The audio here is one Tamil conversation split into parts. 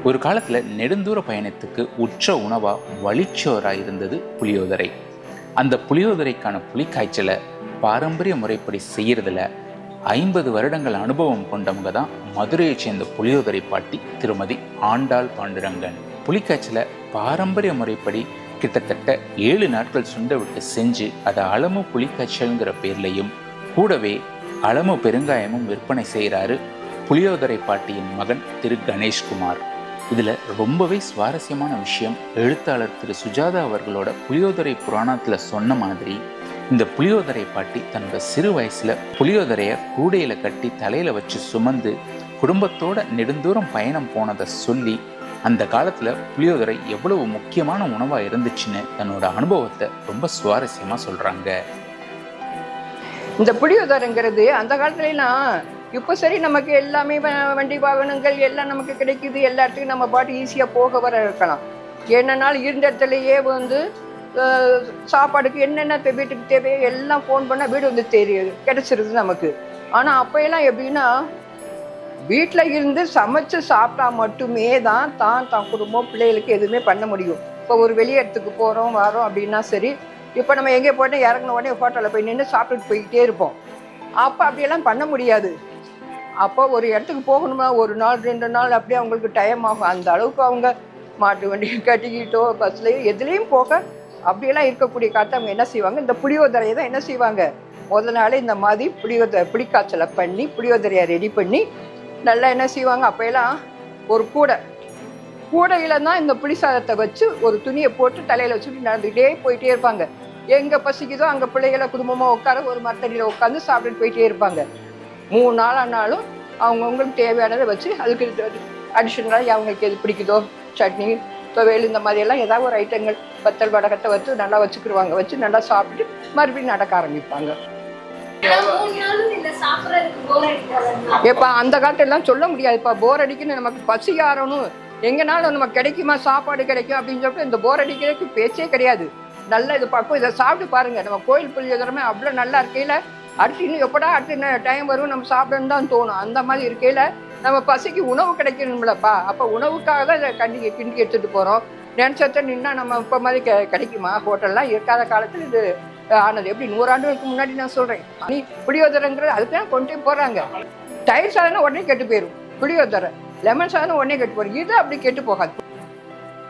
ஒரு காலத்தில் நெடுந்தூர பயணத்துக்கு உற்ற உணவாக வழிச்சோராக இருந்தது புளியோதரை. அந்த புளியோதரைக்கான புளிக்காய்ச்சலை பாரம்பரிய முறைப்படி செய்கிறதுல 50 வருடங்கள் அனுபவம் கொண்டவங்க தான் மதுரையை சேர்ந்த புளியோதரை பாட்டி திருமதி ஆண்டாள் பாண்டுரங்கன். புளிக்காய்ச்சலை பாரம்பரிய முறைப்படி கிட்டத்தட்ட 7 நாட்கள் சுண்ட விட்டு செஞ்சு அதை அளமு புளிக்காய்ச்சல்ங்கிற பேர்லையும் கூடவே அளமு பெருங்காயமும் விற்பனை செய்கிறாரு புளியோதரை பாட்டியின் மகன் திரு கணேஷ்குமார். இதில் ரொம்பவே சுவாரஸ்யமான விஷயம், எழுத்தாளர் திரு சுஜாதா அவர்களோட புளியோதரை புராணத்தில் சொன்ன மாதிரி இந்த புளியோதரை பாட்டி தன்னோட சிறு வயசில் புளியோதரையை கூடையில் கட்டி தலையில் வச்சு சுமந்து குடும்பத்தோட நெடுந்தூரம் பயணம் போனதை சொல்லி அந்த காலத்தில் புளியோதரை எவ்வளவு முக்கியமான உணவாக இருந்துச்சுன்னு தன்னோட அனுபவத்தை ரொம்ப சுவாரஸ்யமாக சொல்கிறாங்க. இந்த புளியோதரைங்கிறது அந்த காலத்துலலாம் இப்போ சரி நமக்கு எல்லாமே வண்டி வாகனங்கள் எல்லாம் நமக்கு கிடைக்குது, எல்லா இடத்துக்கும் நம்ம பாட்டு ஈஸியாக போக வர இருக்கலாம். என்னன்னாலும் இருந்த இடத்துலையே சாப்பாடுக்கு என்னென்ன வீட்டுக்கு தேவையோ எல்லாம் ஃபோன் பண்ணால் வீடு கிடைச்சிருது நமக்கு. ஆனால் அப்போயெல்லாம் எப்படின்னா வீட்டில் இருந்து சமைச்சு சாப்பிட்டா மட்டுமே தான் குடும்பம் பிள்ளைகளுக்கு எதுவுமே பண்ண முடியும். இப்போ ஒரு வெளியே இடத்துக்கு போகிறோம் வரோம் அப்படின்னா சரி, இப்போ நம்ம எங்கே போய்ட்டு இறங்கின உடனே ஹோட்டலில் போய் நின்று சாப்பிட்டுட்டு போய்கிட்டே இருப்போம். அப்போ அப்படியெல்லாம் பண்ண முடியாது. அப்போ ஒரு இடத்துக்கு போகணுமா 1 நாள் 2 நாள் அப்படியே அவங்களுக்கு டைம் ஆகும். அந்த அளவுக்கு அவங்க மாட்டு வண்டியை கட்டிக்கிட்டோ பஸ்லேயோ எதுலேயும் போக அப்படியெல்லாம் இருக்கக்கூடிய காலத்தை அவங்க என்ன செய்வாங்க, இந்த புளியோதரையை தான் என்ன செய்வாங்க, முதல் நாளே இந்த மாதிரி புளிக்காய்ச்சலை பண்ணி புளியோதரையை ரெடி பண்ணி நல்லா என்ன செய்வாங்க. அப்போயெல்லாம் ஒரு கூடையில் தான் இந்த புளி சாதத்தை வச்சு ஒரு துணியை போட்டு தலையில் வச்சுட்டு நடந்துக்கிட்டே போயிட்டே இருப்பாங்க. எங்கே பசிக்குதோ அங்கே பிள்ளைகளை குடும்பமாக உட்கார ஒரு மரத்தடியில் உட்காந்து சாப்பிட்டுட்டு போயிட்டே இருப்பாங்க. 3 நாள் ஆனாலும் அவங்கவுங்களுக்கு தேவையானதை வச்சு அதுக்கு அடிஷனலாக அவங்களுக்கு எது பிடிக்குதோ சட்னி துவையல் இந்த மாதிரியெல்லாம் ஏதாவது ஒரு ஐட்டங்கள் வத்தல் வடகத்தை வச்சு நல்லா வச்சுக்கிடுவாங்க. வச்சு நல்லா சாப்பிட்டுட்டு மறுபடியும் நடக்க ஆரம்பிப்பாங்க. இப்போ அந்த காலத்தெல்லாம் சொல்ல முடியாது. இப்போ போர் அடிக்குன்னு நமக்கு பசி ஆறணும், எங்கேனாலும் நமக்கு கிடைக்குமா சாப்பாடு கிடைக்கும் அப்படின்னு சொல்லிட்டு இந்த போர் அடிக்கிறதுக்கு பேச்சே கிடையாது. நல்லா இது பார்க்கும், இதை சாப்பிட்டு பாருங்கள். நம்ம கோயில் புளியோதரை அவ்வளோ நல்லா இருக்கையில் அடுத்து இன்னும் எப்படா அடுத்து டைம் வரும் நம்ம சாப்பிடணுன்னு தான் தோணும். அந்த மாதிரி இருக்கையில் நம்ம பசிக்கு உணவு கிடைக்கணும்லப்பா, அப்போ உணவுக்காக தான் இதை கிண்டி எடுத்துகிட்டு போகிறோம். நினச்சத்தை நின்னா நம்ம இப்போ மாதிரி கிடைக்குமா? ஹோட்டல்லாம் இருக்காத காலத்தில் இது ஆனது. எப்படி 100 ஆண்டுகளுக்கு முன்னாடி நான் சொல்கிறேன். நீ புளியோதரைங்கிறது அதுக்கு தான் கொண்டு போகிறாங்க. தயிர் சாதனை உடனே கெட்டு போயிடும், புளியோதரை லெமன் சாதனை உடனே கெட்டு போயிடும். இது அப்படி கெட்டு போகாது.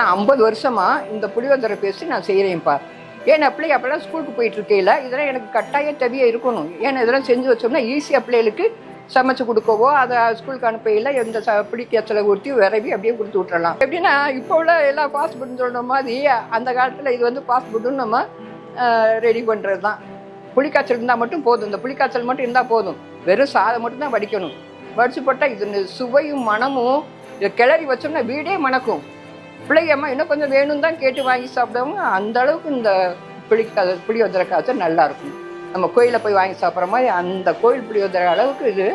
50 வருஷமாக இந்த புளியோதரை பேசி நான் செய்கிறேன்ப்பா. ஏன்னா பிள்ளை அப்போல்லாம் ஸ்கூலுக்கு போயிட்டு இருக்கையில் இதெல்லாம் எனக்கு கட்டாய தேவையாக இருக்கணும். ஏன்னா இதெல்லாம் செஞ்சு வச்சோம்னா ஈஸியாக பிள்ளைகளுக்கு சமைச்சு கொடுக்கவோ அதை ஸ்கூலுக்கு அனுப்பையில் எந்த பிடிக்கச்சலை ஊற்றி விரவி அப்படியே கொடுத்து விட்டுறலாம். எப்படின்னா இப்போ உள்ள எல்லாம் ஃபாஸ்ட் ஃபுட்னு சொல்கிற மாதிரி அந்த காலத்தில் இது ஃபாஸ்ட் ஃபுட்டுன்னு நம்ம ரெடி பண்ணுறது தான். புளிக்காய்ச்சல் இருந்தால் மட்டும் போதும், இந்த புளிக்காய்ச்சல் மட்டும் இருந்தால் போதும். வெறும் சாதம் மட்டும் தான் வடிக்கணும். வடிச்சு போட்டால் இது சுவையும் மனமும் இதை கிளறி வச்சோம்னா வீடே மணக்கும். பிள்ளையம்மா இன்னும் கொஞ்சம் வேணும் தான் கேட்டு வாங்கி சாப்பிடுவாங்க. அந்த அளவுக்கு இந்த புளியோதரை காய்ச்சல் நல்லா இருக்கும். நம்ம கோயிலில் போய் வாங்கி சாப்பிட்ற மாதிரி அந்த கோயில் புளியோதரை அளவுக்கு இது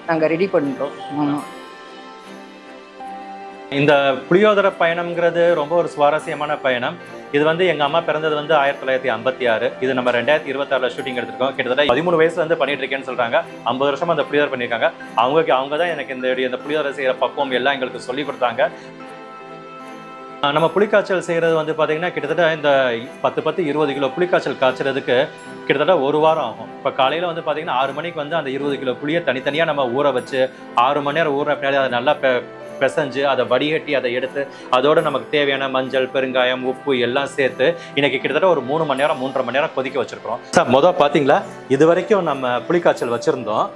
நாங்கள் ரெடி பண்ணுறோம். ஆமாம். இந்த புளியோதரை பயணம்ங்கிறது ரொம்ப ஒரு சுவாரஸ்யமான பயணம். இது எங்கள் அம்மா பிறந்தது 1956. இது நம்ம 2026 ஷூட்டிங் எடுத்திருக்கோம். கிட்டத்தட்ட 13 வயசுல பண்ணிட்டு இருக்கேன்னு சொல்றாங்க. 50 வருஷமா அந்த புளியோதரை பண்ணியிருக்காங்க. அவங்க தான் எனக்கு இந்த புளியோதரை செய்கிற பக்குவம் எல்லாம் எங்களுக்கு சொல்லி கொடுத்தாங்க. நம்ம புளிக்காய்ச்சல் செய்கிறது பார்த்தீங்கன்னா கிட்டத்தட்ட இந்த 10-20 கிலோ புளிக்காய்ச்சல் காய்ச்சறதுக்கு கிட்டத்தட்ட 1 வாரம் ஆகும். இப்போ காலையில் பார்த்தீங்கன்னா 6 மணிக்கு அந்த 20 கிலோ புளியை தனித்தனியாக நம்ம ஊற வச்சு 6 மணி நேரம் ஊற பின்னாடி அதை நல்லா பிசைஞ்சு அதை வடிகட்டி அதை எடுத்து அதோட நமக்கு தேவையான மஞ்சள் பெருங்காயம் உப்பு எல்லாம் சேர்த்து இன்னைக்கு கிட்டத்தட்ட ஒரு 3 மணி நேரம் 3.5 மணி நேரம் கொதிக்க வச்சுருக்கிறோம். சார் மொதல் பார்த்தீங்களா இது வரைக்கும் நம்ம புளிக்காய்ச்சல் வச்சுருந்தோம்.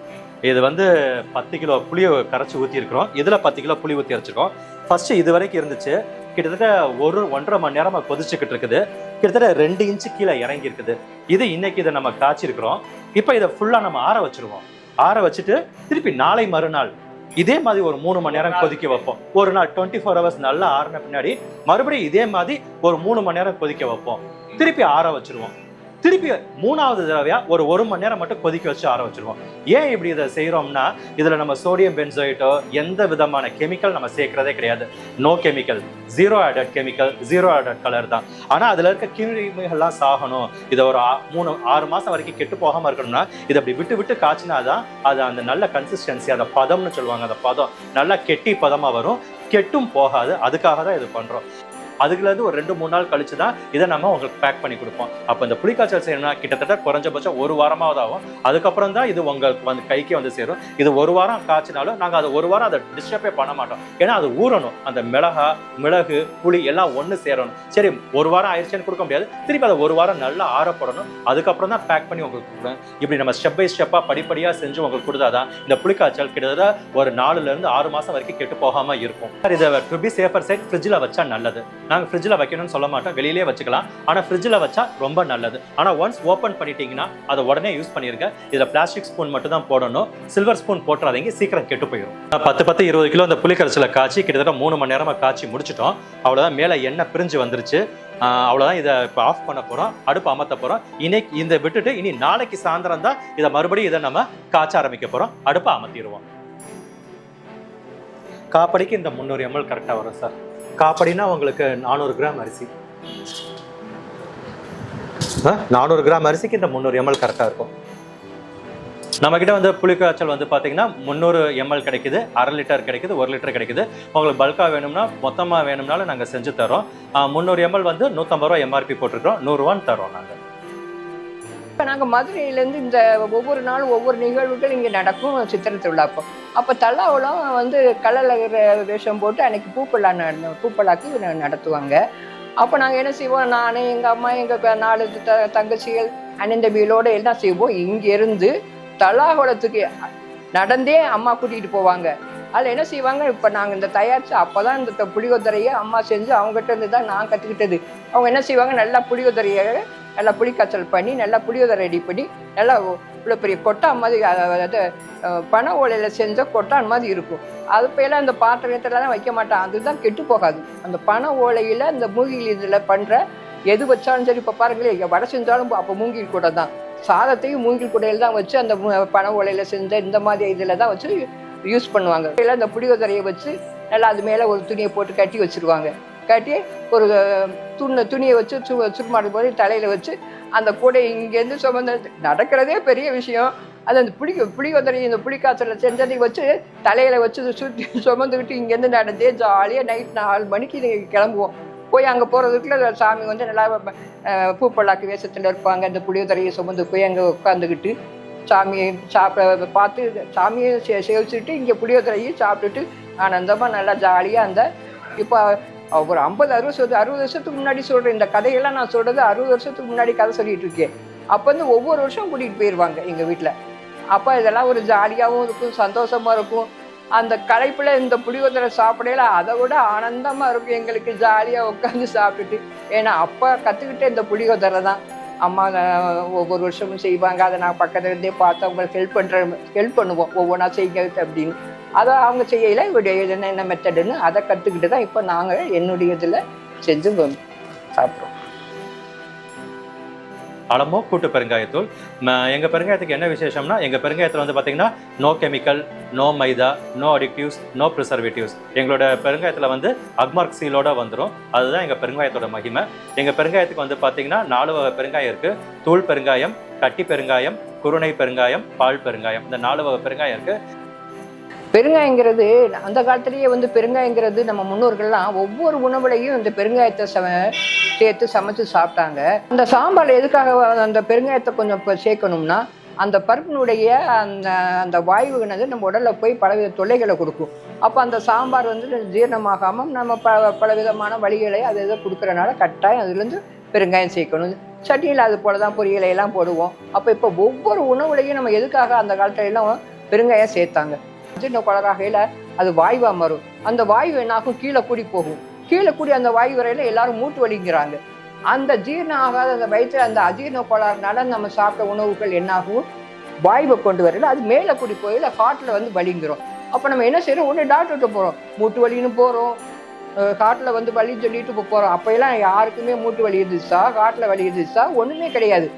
இது 10 கிலோ புளியை கரைச்சி ஊற்றிருக்கிறோம். இதில் 10 கிலோ புளி ஊற்றி வச்சுருக்கோம். ஃபஸ்ட்டு இது வரைக்கும் இருந்துச்சு. கிட்டத்தட்ட 1-1.5 மணி நேரம் கொதிச்சுக்கிட்டு இருக்குது. கிட்டத்தட்ட 2 இன்ச்சு கீழே இறங்கி இருக்குது. இன்னைக்கு இதை நம்ம காய்ச்சிருக்கிறோம். இப்போ இதை ஃபுல்லாக நம்ம ஆற வச்சுருவோம். ஆற வச்சுட்டு திருப்பி நாளை மறுநாள் இதே மாதிரி ஒரு 3 மணி நேரம் கொதிக்க வைப்போம். ஒரு நாள் 24 ஹவர்ஸ் நல்லா ஆறின பின்னாடி மறுபடியும் இதே மாதிரி ஒரு 3 மணி நேரம் கொதிக்க வைப்போம். திருப்பி ஆற வச்சுருவோம். திருப்பி 3வது தடவையா ஒரு மணி நேரம் மட்டும் கொதிக்க வச்சு ஆற வச்சிருவோம். ஏன் இப்படி இதை செய்யறோம்னா, இதுல நம்ம சோடியம் பென்சோயிட்டோ எந்த விதமான கெமிக்கல் நம்ம சேர்க்கிறதே கிடையாது. No chemical, 0 added chemical, 0 added colour தான். ஆனா அதுல இருக்க கிருமிகள்லாம் சாகணும், இதை ஒரு 3-6 மாசம் வரைக்கும் கெட்டு போகாம இருக்கணும்னா இதை அப்படி விட்டு விட்டு காய்ச்சினாதான் அது அந்த நல்ல கன்சிஸ்டன்சி, அந்த பதம்னு சொல்லுவாங்க, அந்த பதம் நல்லா கெட்டி பதமா வரும், கெட்டும் போகாது. அதுக்காக தான் இது பண்றோம். அதுக்குலேருந்து ஒரு 2-3 நாள் கழிச்சு தான் இதை நம்ம உங்களுக்கு பேக் பண்ணி கொடுப்போம். அப்போ இந்த புளிக்காய்ச்சல் செய்யணும்னா கிட்டத்தட்ட குறைஞ்சபட்சம் 1 வாரமாவது ஆகும். அதுக்கப்புறம் தான் இது உங்களுக்கு வந்து கைக்கே வந்து சேரும். இது 1 வாரம் காய்ச்சினாலும் நாங்கள் அதை 1 வாரம் அதை டிஸ்டர்பே பண்ண மாட்டோம். ஏன்னா அது ஊறணும், அந்த மிளகு புளி எல்லாம் ஒன்று சேரணும். சரி 1 வாரம் ஆயிடுச்சுன்னு கொடுக்க முடியாது, திருப்பி அதை 1 வாரம் நல்லா ஆறப்படணும். அதுக்கப்புறம் தான் பேக் பண்ணி உங்களுக்கு கொடுக்கணும். இப்படி நம்ம ஸ்டெப் பை ஸ்டெப்பாக படிப்படியாக செஞ்சு உங்களுக்கு கொடுத்தாதான் இந்த புளிக்காய்ச்சல் கிட்டத்தட்ட ஒரு 4-6 மாதம் வரைக்கும் கெட்டு போகாமல் இருக்கும். இதை டு பி சேஃபர் சைட் ஃப்ரிட்ஜில் வச்சா நல்லது. நாங்கள் ஃப்ரிட்ஜில் வைக்கணும்னு சொல்ல மாட்டோம், வெளியிலே வச்சுக்கலாம். ஆனால் ஃப்ரிட்ஜில் வச்சா ரொம்ப நல்லது. ஆனால் ஒன்ஸ் ஓப்பன் பண்ணிட்டீங்கன்னா அதை உடனே யூஸ் பண்ணிருங்க. இதில் பிளாஸ்டிக் ஸ்பூன் மட்டும் தான் போடணும், சில்வர் ஸ்பூன் போட்டுறாதீங்க, சீக்கிரம் கெட்டு போயிடும். 10-20 கிலோ அந்த புளிக்கரைச்சலை காய்ச்சி கிட்டத்தட்ட 3 மணி நேரமாக காய்ச்சி முடிச்சிட்டோம். அவ்வளோதான், மேலே எண்ணெய் பிரிஞ்சு வந்துருச்சு. அவ்வளோதான், இதை இப்போ ஆஃப் பண்ண போகிறோம், அடுப்பு அமர்த்த போகிறோம். இன்னைக்கு இந்த விட்டுட்டு இனி நாளைக்கு சாயந்தரம் தான் இதை மறுபடியும் இதை நம்ம காய்ச்ச ஆரம்பிக்க போகிறோம். அடுப்பை அமர்த்திடுவோம். காப்படிக்கு இந்த 300 ml கரெக்டாக வரும் சார். காப்படினா உங்களுக்கு 400 கிராம் அரிசி, 400 கிராம் அரிசிக்கு இந்த 300 ml கரெக்டாக இருக்கும். நம்மக்கிட்ட வந்து புளிக்காய்ச்சல் வந்து பார்த்தீங்கன்னா 300 ml கிடைக்குது, 1/2 லிட்டர் கிடைக்குது, 1 லிட்டர் கிடைக்குது. உங்களுக்கு பல்காக வேணும்னா மொத்தமாக வேணும்னாலும் நாங்கள் செஞ்சு தரோம். 300 ml வந்து 150 ரூபா எம்ஆர்பி போட்டிருக்கிறோம், 100 ரூபான்னு தரோம் நாங்கள். இப்போ நாங்கள் மதுரையிலேருந்து இந்த ஒவ்வொரு நாளும் ஒவ்வொரு நிகழ்வுகள் இங்கே நடக்கும் சித்திரை திருவிழாப்போ. அப்போ தல்லாவெல்லாம் வந்து கலர் வேஷம் போட்டு அன்னைக்கு பூப்பழாக்கு நடத்துவாங்க. அப்போ நாங்கள் என்ன செய்வோம், நான் எங்கள் அம்மா எங்கள் 4 தங்கச்சிகள் அண்ணன் தம்பிகளோடு எல்லாம் செய்வோம். இங்கேருந்து தல்லாகுளத்துக்கு நடந்தே அம்மா கூட்டிகிட்டு போவாங்க. அதில் என்ன செய்வாங்க, இப்போ நாங்கள் இந்த தயாரித்து அப்போ தான் இந்த புளியோதரையை அம்மா செஞ்சு அவங்ககிட்ட இருந்து தான் நான் கற்றுக்கிட்டது. அவங்க என்ன செய்வாங்க, நல்லா புளியோதரையை நல்லா புளிக்காய்ச்சல் பண்ணி நல்லா புளியோதரை ரெடி பண்ணி நல்லா இவ்வளோ பெரிய கொட்டான் மாதிரி, அதாவது பனை ஓலையில் செஞ்ச கொட்டான் மாதிரி இருக்கும். அது போயெல்லாம் இந்த பாத்திரத்துலலாம் வைக்க மாட்டான், அதுதான் கெட்டு போகாது. அந்த பனை ஓலையில் இந்த மூங்கில் இதில் பண்ணுற எது வச்சாலும் சரி. இப்போ பாருங்களேன், வடை செஞ்சாலும் அப்போ மூங்கில் கூட தான், சாதத்தையும் மூங்கில் கூடையில் தான் வச்சு அந்த பனை ஓலையில் செஞ்ச இந்த மாதிரி இதில் தான் வச்சு யூஸ் பண்ணுவாங்க. இல்லை இந்த புளியோதரையை வச்சு நல்லா அது மேலே ஒரு துணியை போட்டு கட்டி வச்சுருவாங்க. கட்டி ஒரு துணியை வச்சு சுருமாடு போய் தலையில் வச்சு அந்த கூடை இங்கேருந்து சுமந்து நடக்கிறதே பெரிய விஷயம். அது அந்த புளியோதரை இந்த புளிக்காய்ச்சலில் செஞ்சதை வச்சு தலையில் வச்சு சுற்றி சுமந்துக்கிட்டு இங்கேருந்து நடந்தே ஜாலியாக நைட் 4 மணிக்கு கிளம்புவோம். போய் அங்கே போகிறதுக்குள்ள சாமி வந்து நல்லா பூப்பழாக்கு வேஷத்தில் இருப்பாங்க. அந்த புளியோதரையை சுமந்து போய் அங்கே உட்காந்துக்கிட்டு சாமியை பார்த்து சாமியை சேவிச்சுட்டு இங்கே புளியோதரையும் சாப்பிட்டுட்டு ஆனந்தமாக நல்லா ஜாலியாக அந்த இப்போ ஒரு 50-60 வருஷத்துக்கு முன்னாடி சொல்கிறேன் இந்த கதையெல்லாம். நான் சொல்கிறது 60 வருஷத்துக்கு முன்னாடி கதை சொல்லிட்டு இருக்கேன். அப்போ வந்து ஒவ்வொரு வருஷம் கூட்டிகிட்டு போயிடுவாங்க எங்கள் வீட்டில். அப்போ இதெல்லாம் ஒரு ஜாலியாகவும் இருக்கும், சந்தோஷமாக இருக்கும். அந்த களைப்பில் இந்த புளியோதரை சாப்பிடையில அதை விட ஆனந்தமாக இருக்கும் எங்களுக்கு, ஜாலியாக உட்காந்து சாப்பிட்டுட்டு. ஏன்னா அப்போ கற்றுக்கிட்ட இந்த புளியோதரை தான் அம்மா ஒவ்வொரு வருஷமும் செய்வாங்க. அதை நான் பக்கத்துல இருந்தே பார்த்து அவங்களுக்கு ஹெல்ப் பண்ணுவோம், ஒவ்வொன்றா செய்ய அப்படின்னு. அதை அவங்க செய்யலை, இவருடைய என்ன மெத்தடுன்னு அதை கற்றுக்கிட்டு தான் இப்போ நாங்கள் என்னுடைய இதில் செஞ்சு சாப்பிட்றோம். அலமோ கூட்டு பெருங்காயத்தூள். எங்கள் பெருங்காயத்துக்கு என்ன விசேஷம்னா, எங்கள் பெருங்காயத்தில் வந்து பார்த்தீங்கன்னா நோ கெமிக்கல், நோ மைதா, நோ அடிக்டிவ்ஸ், நோ ப்ரிசர்வேட்டிவ்ஸ். எங்களோட பெருங்காயத்தில் வந்து அக்மார்க் சீலோட வந்துடும். அதுதான் எங்கள் பெருங்காயத்தோட மகிமை. எங்கள் பெருங்காயத்துக்கு வந்து பார்த்தீங்கன்னா 4 வகை பெருங்காயம் இருக்குது. தூள் பெருங்காயம், கட்டி பெருங்காயம், குருணை பெருங்காயம், பால் பெருங்காயம். இந்த 4 வகை பெருங்காயம் இருக்குது. பெருங்காயங்கிறது அந்த காலத்திலேயே வந்து பெருங்காயங்கிறது நம்ம முன்னோர்கள்லாம் ஒவ்வொரு உணவுலையும் இந்த பெருங்காயத்தை சேர்த்து சமைச்சு சாப்பிட்டாங்க. அந்த சாம்பார் எதுக்காக அந்த பெருங்காயத்தை கொஞ்சம் சேர்க்கணும்னா, அந்த பருப்பினுடைய அந்த வாயுவினது நம்ம உடலில் போய் பலவித தொல்லைகளை கொடுக்கும். அப்போ அந்த சாம்பார் வந்து ஜீரணமாகாமல் நம்ம பலவிதமான வழிகளை அது எதை கொடுக்குறனால கட்டாயம் அதுலேருந்து பெருங்காயம் சேர்க்கணும். சட்னியில் அது போல தான் பொரியலையெல்லாம் போடுவோம். அப்போ இப்போ ஒவ்வொரு உணவுலையும் நம்ம எதுக்காக அந்த காலத்துலலாம் பெருங்காயம் சேர்த்தாங்க, சின்ன குளராகையில் அது வாயுவாக மாறும். அந்த வாயு என்னாகும், கீழே கூடி போகும். கீழே கூடி அந்த வாயு வரையில் எல்லாரும் மூட்டு வலிங்கிறாங்க. அந்த ஜீரணம் ஆகாத அந்த வயிற்று அந்த அஜீரண கோளாறுனால நம்ம சாப்பிட்ட உணவுகள் என்னாகும், வாயுவை கொண்டு வரல அது மேலே கூடி போயில காட்டில் வந்து வலிங்கிறோம். அப்போ நம்ம என்ன செய்யறோம், ஒன்று டாக்டர்கிட்ட போகிறோம், மூட்டு வலின்னு போகிறோம், காட்டில் வந்து வலின்னு சொல்லிட்டு போகிறோம். அப்போயெல்லாம் யாருக்குமே மூட்டு வலி இருந்துச்சா, காட்டில் வலி இருந்துச்சா, ஒன்றுமே கிடையாது.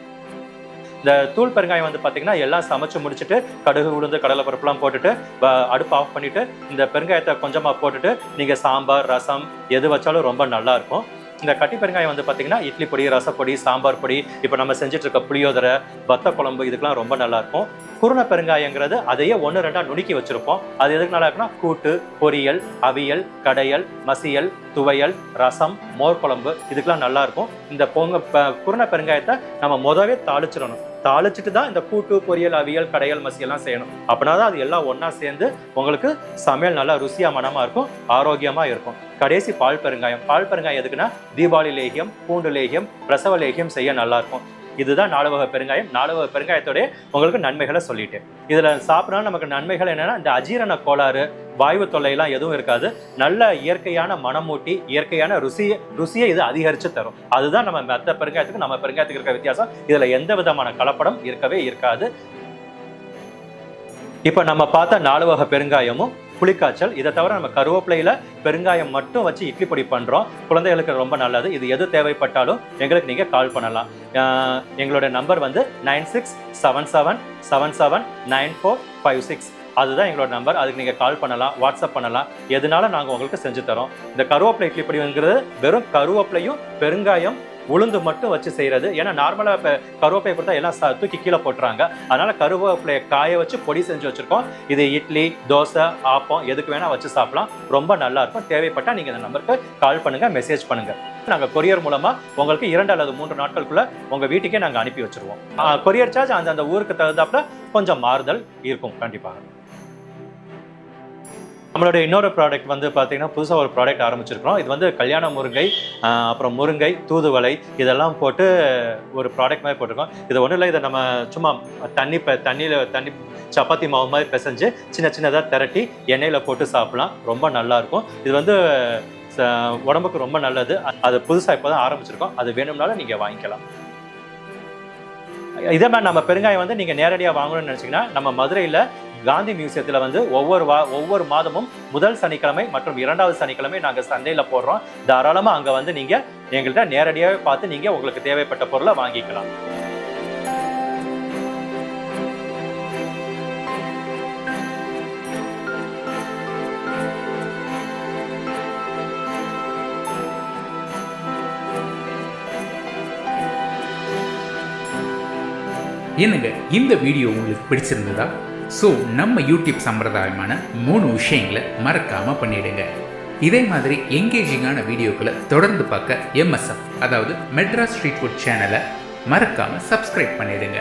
இந்த தூள் பெருங்காயம் வந்து பார்த்தீங்கன்னா எல்லாம் சமைச்சு முடிச்சுட்டு கடுகு உளுந்து கடலை பருப்புலாம் போட்டுட்டு அடுப்பு ஆஃப் பண்ணிட்டு இந்த பெருங்காயத்தை கொஞ்சமாக போட்டுட்டு நீங்கள் சாம்பார் ரசம் எது வச்சாலும் ரொம்ப நல்லா இருக்கும். இந்த கட்டி பெருங்காயம் வந்து பார்த்தீங்கன்னா இட்லி பொடி, ரசப்பொடி, சாம்பார் பொடி, இப்போ நம்ம செஞ்சுட்டு இருக்க புளியோதரை, வத்த குழம்பு இதுக்கெல்லாம் ரொம்ப நல்லா இருக்கும். குருண பெருங்காயங்கிறது அதையே 1-2 நுணுக்கி வச்சிருப்போம். அது எதுக்கு நல்லா இருக்குன்னா கூட்டு, பொரியல், அவியல், கடையல், மசியல், துவையல், ரசம், மோர் குழம்பு இதுக்கெல்லாம் நல்லா இருக்கும். இந்த குருண பெருங்காயத்தை நம்ம முதவே தாளிச்சிடணும். தாளிச்சுட்டு தான் இந்த கூட்டு, பொரியல், அவியல், கடையல், மசியெல்லாம் செய்யணும். அப்படின்னா தான் அது எல்லாம் ஒன்றா சேர்ந்து உங்களுக்கு சமையல் நல்லா ருசியாக மனமாக இருக்கும், ஆரோக்கியமாக இருக்கும். கடைசி பால் பெருங்காயம். பால் பெருங்காயம் எதுக்குன்னா தீபாவளி லேகியம், பூண்டு லேகியம், பிரசவ லேகியம் செய்ய நல்லா இருக்கும். இதுதான் 4 வகை பெருங்காயம். 4 வகை பெருங்காயத்தோடைய உங்களுக்கு நன்மைகளை சொல்லிட்டேன். இதில் சாப்பிட்றதுனால நமக்கு நன்மைகள் என்னன்னா இந்த அஜீரண கோளாறு, வாயு தொல்லையெல்லாம் எதுவும் இருக்காது. நல்ல இயற்கையான மனமூட்டி, இயற்கையான ருசியை இது அதிகரித்து தரும். அதுதான் நம்ம மற்ற பெருங்காயத்துக்கு நம்ம பெருங்காயத்துக்கு இருக்கிற வித்தியாசம். இதில் எந்த விதமான கலப்படம் இருக்கவே இருக்காது. இப்போ நம்ம பார்த்த 4 வகை பெருங்காயமும் புளிக்காய்ச்சல். இதை தவிர நம்ம கருவேப்பிலையில பெருங்காயம் மட்டும் வச்சு இட்லி பொடி பண்றோம். குழந்தைகளுக்கு ரொம்ப நல்லது. இது எது தேவைப்பட்டாலும் எங்களுக்கு நீங்க கால் பண்ணலாம். எங்களோட நம்பர் வந்து 9677779456. அதுதான் எங்களோட நம்பர். அதுக்கு நீங்க கால் பண்ணலாம், வாட்ஸ்அப் பண்ணலாம், எதுனால நாங்க உங்களுக்கு செஞ்சு தரோம். இந்த கருவேப்பிலை இட்லி பொடிங்கிறது வெறும் கருவேப்பிலையும் பெருங்காயம் உளுந்து மட்டும் வச்சு செய்யறது. ஏன்னா நார்மலா இப்போ கருவேப்பிலை கொடுத்தா எல்லாம் தூக்கி கீழே போட்டுறாங்க. அதனால கருவேப்பிலையை காய வச்சு பொடி செஞ்சு வச்சிருக்கோம். இது இட்லி, தோசை, ஆப்பம் எதுக்கு வேணா வச்சு சாப்பிடலாம். ரொம்ப நல்லா இருக்கும். தேவைப்பட்டா நீங்க இந்த நம்பருக்கு கால் பண்ணுங்க, மெசேஜ் பண்ணுங்க. நாங்க கொரியர் மூலமா உங்களுக்கு 2 அல்லது 3 நாட்களுக்குள்ள உங்க வீட்டுக்கே நாங்க அனுப்பி வச்சிருவோம். கொரியர் சார்ஜ் அந்த ஊருக்கு தகுந்தாப்புல கொஞ்சம் மாறுதல் இருக்கும் கண்டிப்பாக. நம்மளுடைய இன்னொரு ப்ராடக்ட் வந்து பார்த்தீங்கன்னா புதுசாக ஒரு ப்ராடக்ட் ஆரம்பிச்சிருக்கிறோம். இது வந்து கல்யாண முருங்கை, அப்புறம் முருங்கை, தூதுவளை இதெல்லாம் போட்டு ஒரு ப்ராடக்ட் மாதிரி போட்டிருக்கோம். இது ஒன்றும் இல்லை, இதை நம்ம சும்மா தண்ணி சப்பாத்தி மாவு மாதிரி பிசைஞ்சு சின்னதாக திரட்டி எண்ணெயில் போட்டு சாப்பிடலாம். ரொம்ப நல்லாயிருக்கும். இது வந்து உடம்புக்கு ரொம்ப நல்லது. அது புதுசாக இப்போ தான் ஆரம்பிச்சிருக்கோம். அது வேணும்னாலும் நீங்கள் வாங்கிக்கலாம். இதே மாதிரி நம்ம பெருங்காயம் வந்து நீங்கள் நேரடியாக வாங்கணும்னு நினச்சிங்கன்னா நம்ம மதுரையில் காந்தி மியூசியத்தில் வந்து ஒவ்வொரு மாதமும் முதல் சனிக்கிழமை மற்றும் 2வது சனிக்கிழமை நாங்கள் சந்தையில் போடுறோம். தாராளமாக அங்கே வந்து நீங்கள் எங்கள்கிட்ட நேரடியாக பார்த்து நீங்கள் உங்களுக்கு தேவைப்பட்ட பொருளை வாங்கிக்கலாம். என்னங்க இந்த வீடியோ உங்களுக்கு பிடிச்சிருந்ததா? ஸோ நம்ம யூடியூப் சம்பிரதாயமான 3 விஷயங்களை மறக்காமல் பண்ணிடுங்க. இதே மாதிரி எங்கேஜிங்கான வீடியோக்களை தொடர்ந்து பார்க்க MSF அதாவது மெட்ராஸ் ஸ்ட்ரீட் ஃபுட் சேனலை மறக்காமல் சப்ஸ்கிரைப் பண்ணிடுங்க.